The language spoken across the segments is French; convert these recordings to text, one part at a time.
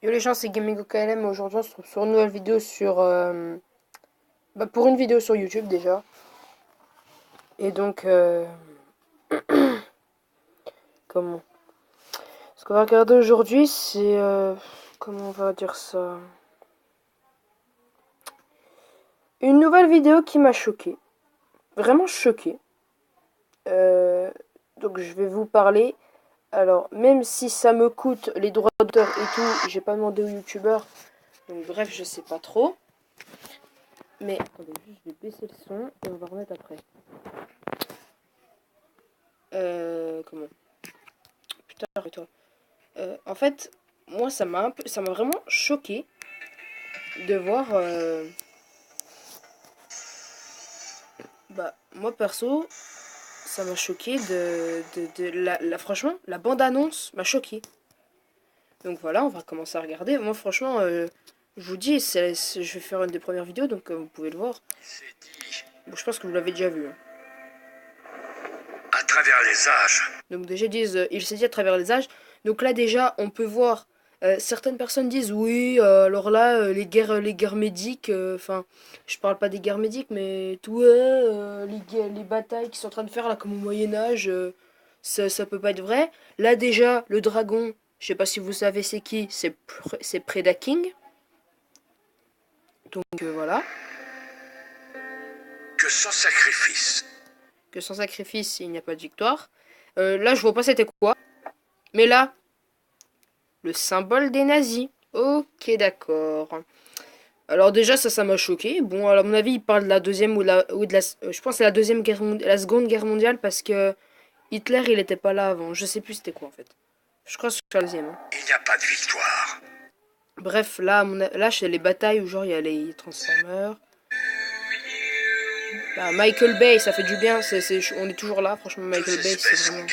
Yo les gens, c'est Gaming OKLM. Aujourd'hui, on se retrouve sur une nouvelle vidéo sur. Pour une vidéo sur YouTube déjà. Et donc. Comment Ce qu'on va regarder aujourd'hui, c'est. Comment on va dire ça? Une nouvelle vidéo qui m'a choqué. Vraiment choqué. Donc, je vais vous parler. Alors, même si ça me coûte les droits d'auteur et tout, j'ai pas demandé aux youtubeurs. Donc, bref, je sais pas trop. Mais attendez, je vais baisser le son et on va remettre après. Comment Putain, arrête-toi. En fait, moi, ça m'a vraiment choqué de voir. Moi perso, ça m'a choqué franchement, la bande-annonce m'a choqué. Donc voilà, on va commencer à regarder. Moi, franchement, je vous dis, je vais faire une des premières vidéos, donc vous pouvez le voir. Bon, je pense que vous l'avez déjà vu. Hein. À travers les âges. Donc déjà, ils disent, il s'est dit à travers les âges. Donc là, déjà, on peut voir. Certaines personnes disent oui, alors là, les guerres médiques, enfin, je parle pas des guerres médiques, mais tout, les batailles qui sont en train de faire là, comme au Moyen-Âge, ça peut pas être vrai. Là, déjà, le dragon, je sais pas si vous savez c'est qui, c'est Preda King. Donc voilà. Que sans sacrifice. Que sans sacrifice, il n'y a pas de victoire. Là, je vois pas c'était quoi. Mais là, le symbole des nazis. Ok, d'accord. Alors déjà, ça m'a choqué. Bon, à mon avis, il parle de la deuxième ou de la, je pense que c'est la deuxième guerre mondiale, la seconde guerre mondiale parce que Hitler, il était pas là avant. Je sais plus c'était quoi en fait. Je crois que c'est la deuxième. Hein. Il n'y a pas de victoire. Bref, là, là, c'est les batailles où genre il y a les Transformers. Bah, Michael Bay, ça fait du bien. On est toujours là, franchement, Michael Bay, c'est vraiment.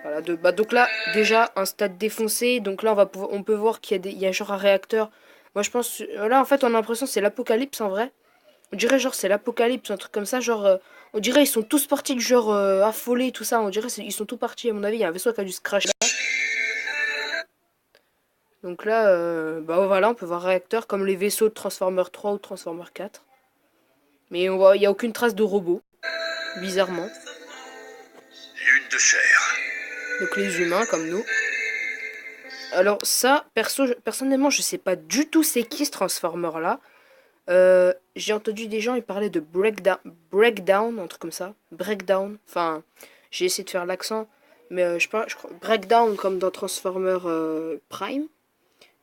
Voilà, donc là, déjà, un stade défoncé. Donc là, on peut voir il y a genre un réacteur. Moi, je pense. Là, en fait, on a l'impression que c'est l'apocalypse en vrai. On dirait genre c'est l'apocalypse, un truc comme ça. Genre, on dirait ils sont tous partis du genre affolés, tout ça. On dirait ils sont tous partis. À mon avis, il y a un vaisseau qui a dû se crash là. Donc là, voilà, on peut voir un réacteur comme les vaisseaux de Transformer 3 ou Transformer 4. Mais il n'y a aucune trace de robot, bizarrement. Lune de chair. Donc les humains comme nous. Alors ça, personnellement, je sais pas du tout c'est qui ce Transformer là. J'ai entendu des gens, ils parlaient de breakdown, un truc comme ça. Breakdown. Enfin, j'ai essayé de faire l'accent, mais je crois breakdown comme dans Transformer Prime.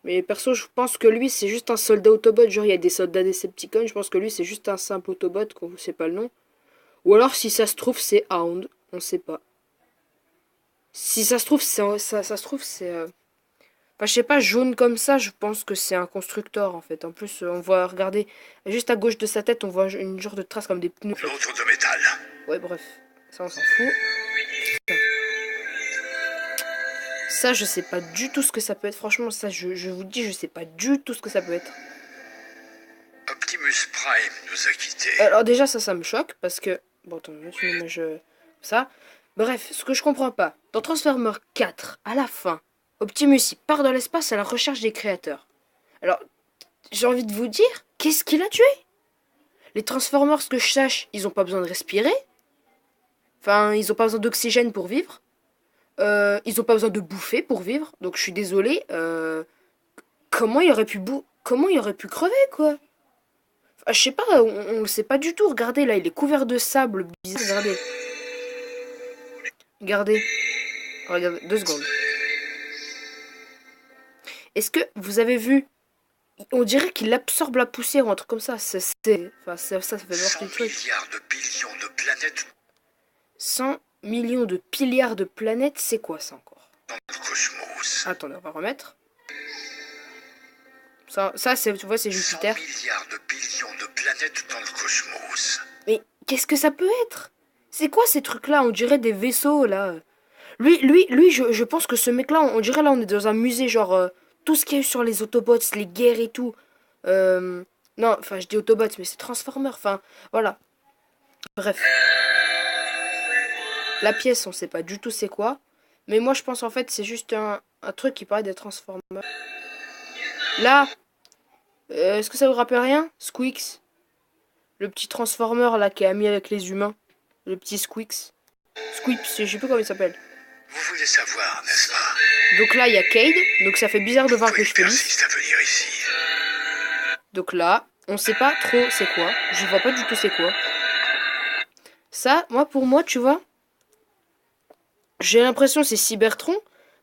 Mais perso, je pense que lui, c'est juste un soldat Autobot. Genre, il y a des soldats Decepticons. Je pense que lui, c'est juste un simple Autobot, qu'on ne sait pas le nom. Ou alors, si ça se trouve, c'est Hound. On sait pas. Si ça se trouve, ça se trouve, c'est. Enfin, je sais pas, jaune comme ça, je pense que c'est un constructeur en fait. En plus, on voit, regardez, juste à gauche de sa tête, on voit une genre de trace comme des pneus. L'autre de métal. Ouais, bref, ça on s'en fout. Ça, je sais pas du tout ce que ça peut être. Franchement, ça, je vous dis, je sais pas du tout ce que ça peut être. Optimus Prime nous a quittés. Alors déjà, ça me choque parce que... Bon, attends, je une image... Ça. Bref, ce que je comprends pas. Dans Transformer 4, à la fin, Optimus, il part dans l'espace à la recherche des créateurs. Alors, j'ai envie de vous dire, qu'est-ce qu'il a tué? Les Transformers, ce que je sache, ils ont pas besoin de respirer. Enfin, ils ont pas besoin d'oxygène pour vivre. Ils ont pas besoin de bouffer pour vivre. Donc je suis désolée. Comment il aurait pu comment il aurait pu crever, quoi? Je sais pas, on le sait pas du tout. Regardez, là, il est couvert de sable bizarre. Regardez. Regardez. Regardez, 2 secondes. Est-ce que vous avez vu? On dirait qu'il absorbe la poussière ou un truc comme ça. Enfin, ça fait voir quelque chose. 100 milliards de billions de planètes 100 millions de milliards de planètes, c'est quoi ça encore? dans le cosmos. Attendez, on va remettre. Ça tu vois, c'est Jupiter. 100 milliards de billions de planètes dans le cosmos. Mais qu'est-ce que ça peut être? C'est quoi ces trucs-là? On dirait des vaisseaux, là. Je pense que ce mec-là, on dirait là, on est dans un musée, genre, tout ce qu'il y a eu sur les Autobots, les guerres et tout. Non, enfin, je dis Autobots, mais c'est Transformers, enfin, voilà. Bref. La pièce, on sait pas du tout c'est quoi. Mais moi, je pense, en fait, c'est juste un truc qui paraît des Transformers. Là, est-ce que ça vous rappelle rien? Squeaks. Le petit transformer là qui est ami avec les humains. Le petit Squeaks. Squeeps, je sais plus comment il s'appelle. Vous voulez savoir, n'est-ce pas? Donc là, il y a Cade. Donc ça fait bizarre de voir Pourquoi que il je fais lisse. persiste à venir ici? Donc là, on sait pas trop c'est quoi. Je vois pas du tout c'est quoi. Ça, pour moi, tu vois, j'ai l'impression que c'est Cybertron.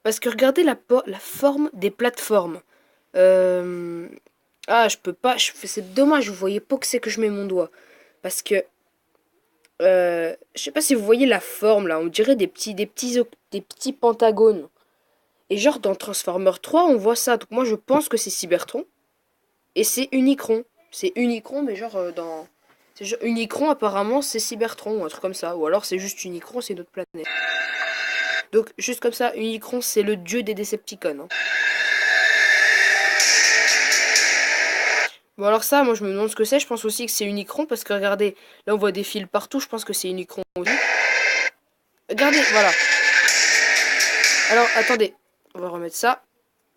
Parce que regardez la forme des plateformes. Ah, je peux pas. C'est dommage, vous voyez pas que c'est que je mets mon doigt. Parce que. Je sais pas si vous voyez la forme là. On dirait des petits pentagones. Et genre dans Transformer 3, on voit ça. Donc moi, je pense que c'est Cybertron. Et c'est Unicron. C'est Unicron, mais genre dans. Unicron, apparemment, c'est Cybertron ou un truc comme ça. Ou alors c'est juste Unicron, c'est notre planète. Donc, juste comme ça, Unicron, c'est le dieu des Decepticons. Hein. Bon, alors ça, moi, je me demande ce que c'est. Je pense aussi que c'est Unicron, parce que regardez, là, on voit des fils partout. Je pense que c'est Unicron aussi. Regardez, voilà. Alors, attendez. On va remettre ça.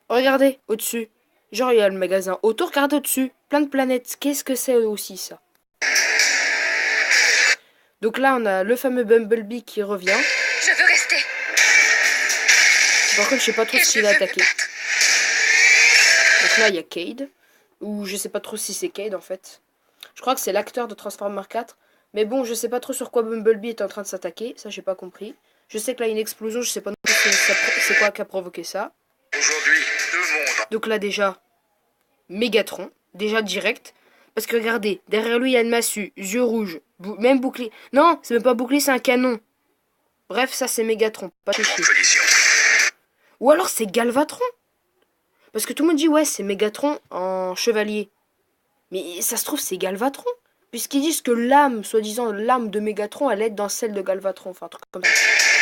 Regardez, au-dessus. Genre, il y a le magasin auto. Regardez au-dessus. Plein de planètes. Qu'est-ce que c'est aussi, ça? Donc là, on a le fameux Bumblebee qui revient. Je veux rester. Par contre, je sais pas trop ce qu'il a attaqué. Donc là, il y a Cade. Ou je sais pas trop si c'est Cade, en fait. Je crois que c'est l'acteur de Transformers 4. Mais bon, je sais pas trop sur quoi Bumblebee est en train de s'attaquer. Ça, j'ai pas compris. Je sais que là, il y a une explosion. Je sais pas non plus c'est quoi qui a provoqué ça. Aujourd'hui, deux mondes. Donc là, déjà, Megatron. Déjà direct. Parce que regardez, derrière lui, il y a une massue. Yeux rouges. Même bouclier. Non, c'est même pas bouclier, c'est un canon. Bref, ça, c'est Megatron. Pas de chier. Ou alors, c'est Galvatron. Parce que tout le monde dit, ouais, c'est Megatron en chevalier. Mais ça se trouve, c'est Galvatron. Puisqu'ils disent que l'âme, soi-disant l'âme de Megatron, elle est dans celle de Galvatron. Enfin, un truc comme ça.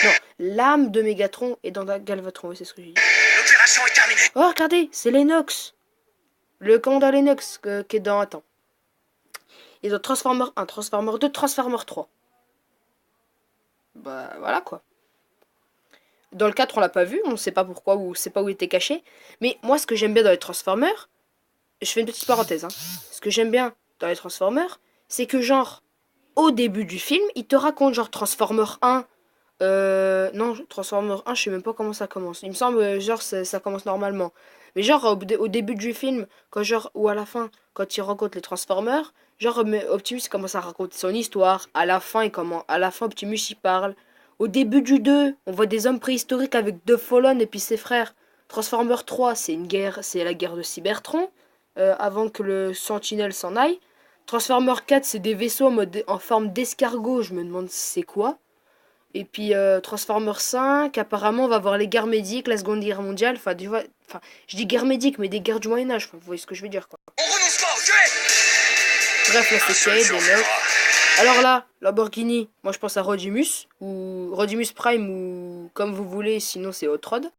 Non, l'âme de Megatron est dans Galvatron. Oui, c'est ce que j'ai dit. L'opération est terminée. Oh, regardez, c'est Lennox. Le commandant Lennox qui est dans... Attends. Et dans Transformer 1, Transformer 2, Transformer 3. Bah, voilà, quoi. Dans le 4, on l'a pas vu. On sait pas pourquoi ou on sait pas où il était caché. Mais moi, ce que j'aime bien dans les Transformers... Je fais une petite parenthèse, hein. Ce que j'aime bien dans les Transformers, c'est que genre, au début du film, il te raconte genre Transformer 1. Non, Transformer 1, je sais même pas comment ça commence. Il me semble, genre, ça commence normalement. Mais genre, au début du film, quand genre, ou à la fin, quand il rencontre les Transformers, genre, Optimus commence à raconter son histoire. À la fin, Optimus, il parle. Au début du 2, on voit des hommes préhistoriques avec deux Fallen et puis ses frères. Transformer 3, c'est une guerre, c'est la guerre de Cybertron. Avant que le Sentinelle s'en aille. Transformer 4, c'est des vaisseaux en forme d'escargot, je me demande c'est quoi. Et puis Transformer 5, apparemment on va voir les guerres médiques, la Seconde Guerre mondiale, enfin, je dis guerre médique, mais des guerres du Moyen-Âge, vous voyez ce que je veux dire, quoi. On renonce pas, tuez! Bref, là c'est Cade, et là. Alors là, Lamborghini, moi je pense à Rodimus, ou Rodimus Prime, ou comme vous voulez, sinon c'est Hot Rod.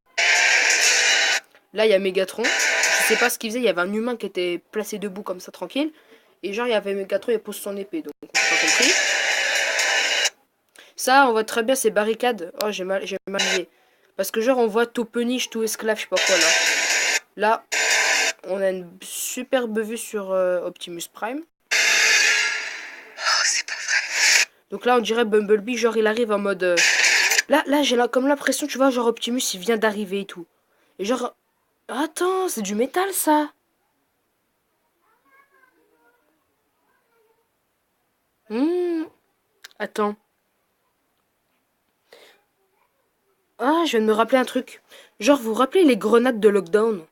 Là il y a Megatron. Je sais pas ce qu'il faisait, il y avait un humain qui était placé debout comme ça tranquille. Et genre il y avait Megatron, il pose son épée, donc on n'a pas compris. Ça, on voit très bien ces barricades. Oh, j'ai mal lié. Parce que genre on voit tout peniche, tout esclave, je sais pas quoi là. Là, on a une superbe vue sur Optimus Prime. Oh, c'est pas vrai. Donc là on dirait Bumblebee, genre il arrive en mode... Là j'ai comme l'impression, tu vois, genre Optimus il vient d'arriver et tout. Et genre... Attends, c'est du métal ça. Attends. Ah, je viens de me rappeler un truc. Genre, vous vous rappelez les grenades de lockdown?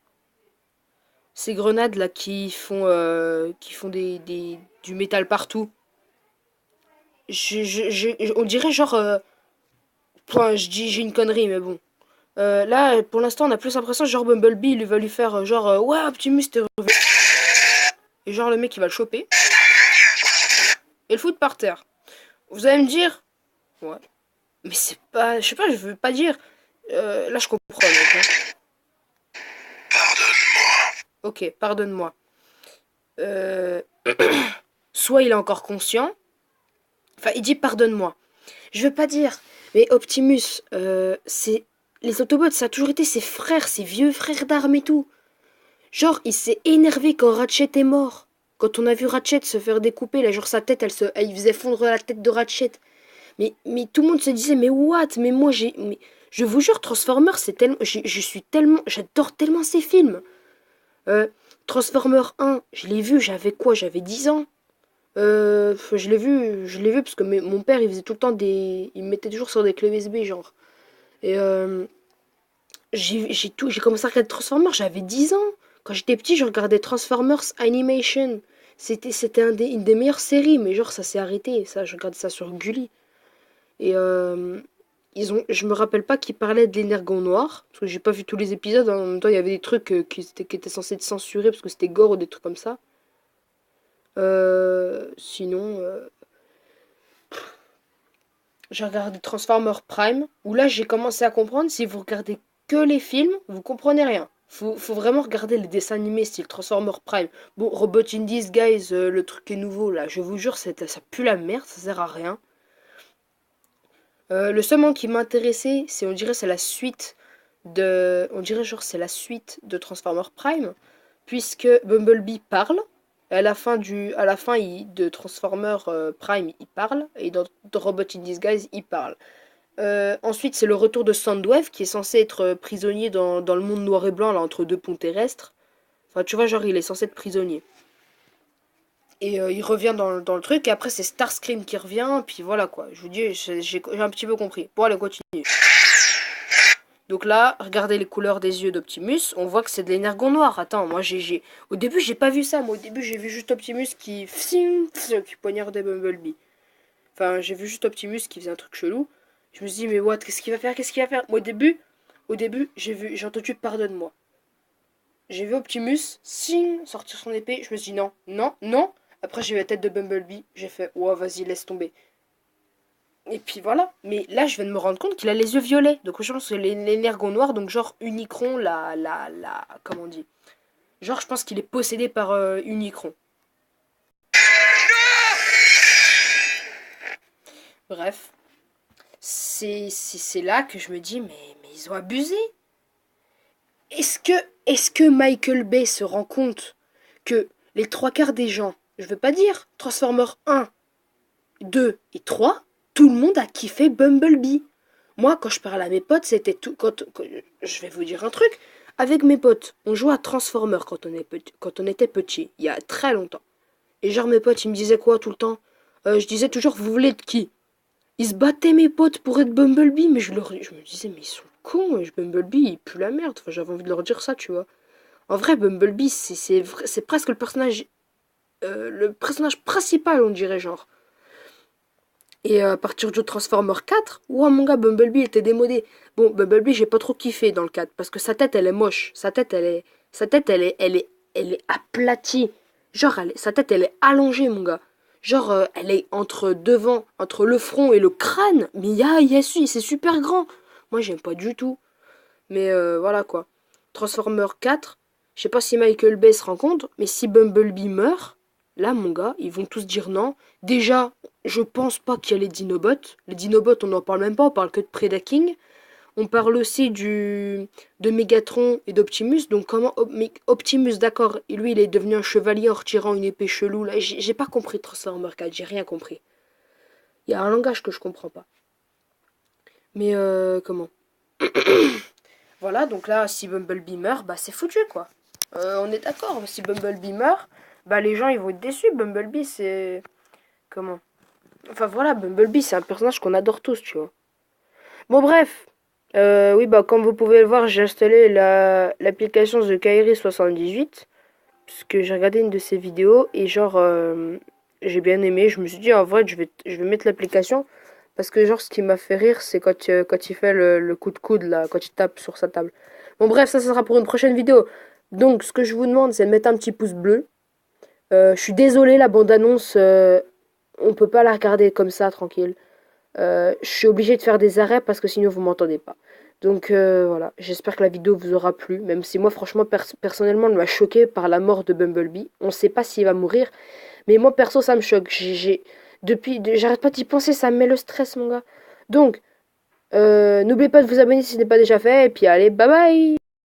Ces grenades là qui font du métal partout. On dirait genre... Enfin, j'ai une connerie, mais bon. Là, pour l'instant, on a plus l'impression genre Bumblebee, il va lui faire genre... ouais, Optimus, t'es revenu. Et genre, le mec, il va le choper. Et le foutre par terre. Vous allez me dire... Ouais. Mais c'est pas... Je sais pas, je veux pas dire... là, je comprends, mec. Hein. Pardonne-moi. Ok, pardonne-moi. Soit il est encore conscient. Enfin, il dit pardonne-moi. Je veux pas dire. Mais Optimus, c'est... Les Autobots, ça a toujours été ses frères, ses vieux frères d'armes et tout. Genre, il s'est énervé quand Ratchet est mort. Quand on a vu Ratchet se faire découper, là, genre sa tête, il faisait fondre la tête de Ratchet. Mais tout le monde se disait, mais what? Mais moi, je vous jure, Transformers, c'est tellement. Je suis tellement. J'adore tellement ces films. Euh, Transformers 1, je l'ai vu, j'avais quoi? J'avais 10 ans. Je l'ai vu parce que mon père, il faisait tout le temps des. Il me mettait toujours sur des clés USB, genre. Et j'ai commencé à regarder Transformers, j'avais 10 ans. Quand j'étais petit, je regardais Transformers Animation. C'était une des meilleures séries, mais genre, ça s'est arrêté. Ça, je regardais ça sur Gulli. Et je me rappelle pas qu'ils parlaient de l'énergon noir, parce que j'ai pas vu tous les épisodes. En même temps, il y avait des trucs qui étaient censés être censurés parce que c'était gore ou des trucs comme ça. Sinon, j'ai regardé Transformers Prime, où là j'ai commencé à comprendre, si vous regardez que les films, vous comprenez rien. Faut vraiment regarder les dessins animés style Transformers Prime. Bon, Robot in Disguise, le truc est nouveau là, je vous jure, ça pue la merde, ça sert à rien. Le seul moment qui m'intéressait, on dirait c'est la suite c'est la suite de Transformers Prime, puisque Bumblebee parle. À la fin de Transformers Prime, il parle, et dans Robot in Disguise, il parle. Ensuite, c'est le retour de Soundwave, qui est censé être prisonnier dans le monde noir et blanc, là, entre deux ponts terrestres. Enfin, tu vois, genre, il est censé être prisonnier. Et il revient dans le truc, et après, c'est Starscream qui revient, puis voilà, quoi. Je vous dis, j'ai un petit peu compris. Bon, allez, continue. Donc là, regardez les couleurs des yeux d'Optimus, on voit que c'est de l'énergon noir. Attends, moi au début j'ai pas vu ça, moi au début j'ai vu juste Optimus qui poignardait Bumblebee. Enfin, j'ai vu juste Optimus qui faisait un truc chelou. Je me suis dit mais what, qu'est-ce qu'il va faire? Qu'est-ce qu'il va faire? Moi au début, j'ai entendu pardonne-moi. J'ai vu Optimus sortir son épée, je me suis dit non, non, non. Après j'ai vu la tête de Bumblebee, j'ai fait oh vas-y, laisse tomber. Et puis voilà. Mais là, je viens de me rendre compte qu'il a les yeux violets. Donc, je pense que l'énergon noir, donc genre Unicron, comment on dit? Genre, je pense qu'il est possédé par Unicron. Bref. C'est là que je me dis, mais ils ont abusé. Est-ce que Michael Bay se rend compte que les trois quarts des gens, je veux pas dire Transformers 1, 2 et 3, tout le monde a kiffé Bumblebee. Moi, quand je parle à mes potes, c'était tout. Je vais vous dire un truc. Avec mes potes, on jouait à Transformers quand on était petit, il y a très longtemps. Et genre, mes potes, ils me disaient quoi tout le temps? Je disais toujours, vous voulez être qui? Ils se battaient, mes potes, pour être Bumblebee, mais je me disais, mais ils sont cons, Bumblebee, il pue la merde. Enfin, j'avais envie de leur dire ça, tu vois. En vrai, Bumblebee, c'est presque le personnage principal, on dirait, genre. Et à partir du Transformer 4, ouah mon gars, Bumblebee était démodé. Bon, Bumblebee, j'ai pas trop kiffé dans le 4 parce que sa tête, elle est moche. Elle est aplatie. Genre, sa tête, elle est allongée, mon gars. Genre, elle est entre le front et le crâne. Mais c'est super grand. Moi, j'aime pas du tout. Mais voilà quoi. Transformer 4, je sais pas si Michael Bay se rend compte, mais si Bumblebee meurt, là, mon gars, ils vont tous dire non. Déjà, je pense pas qu'il y a les Dinobots. Les Dinobots, on n'en parle même pas, on parle que de Predaking. On parle aussi de Megatron et d'Optimus. Donc comment Optimus, d'accord, lui il est devenu un chevalier en retirant une épée chelou. Là, j'ai pas compris Transformer 4, j'ai rien compris. Il y a un langage que je comprends pas. Mais comment Voilà, donc là, si Bumblebee meurt, bah c'est foutu quoi. On est d'accord, si Bumblebee meurt, bah les gens ils vont être déçus. Bumblebee c'est... Comment Enfin voilà, Bumblebee c'est un personnage qu'on adore tous, tu vois. Bon bref, oui bah comme vous pouvez le voir, j'ai installé l'application The Kairi 78 parce que j'ai regardé une de ses vidéos et genre j'ai bien aimé. Je me suis dit en vrai je vais mettre l'application parce que genre ce qui m'a fait rire c'est quand il fait le coup de coude là, quand il tape sur sa table. Bon bref, ça sera pour une prochaine vidéo. Donc ce que je vous demande c'est de mettre un petit pouce bleu. Je suis désolée, la bande-annonce, on peut pas la regarder comme ça tranquille. Je suis obligée de faire des arrêts parce que sinon vous m'entendez pas. Donc voilà, j'espère que la vidéo vous aura plu, même si moi franchement personnellement elle m'a choqué par la mort de Bumblebee. On sait pas s'il va mourir, mais moi perso ça me choque. J'arrête pas d'y penser, ça me met le stress mon gars. Donc n'oubliez pas de vous abonner si ce n'est pas déjà fait et puis allez bye bye.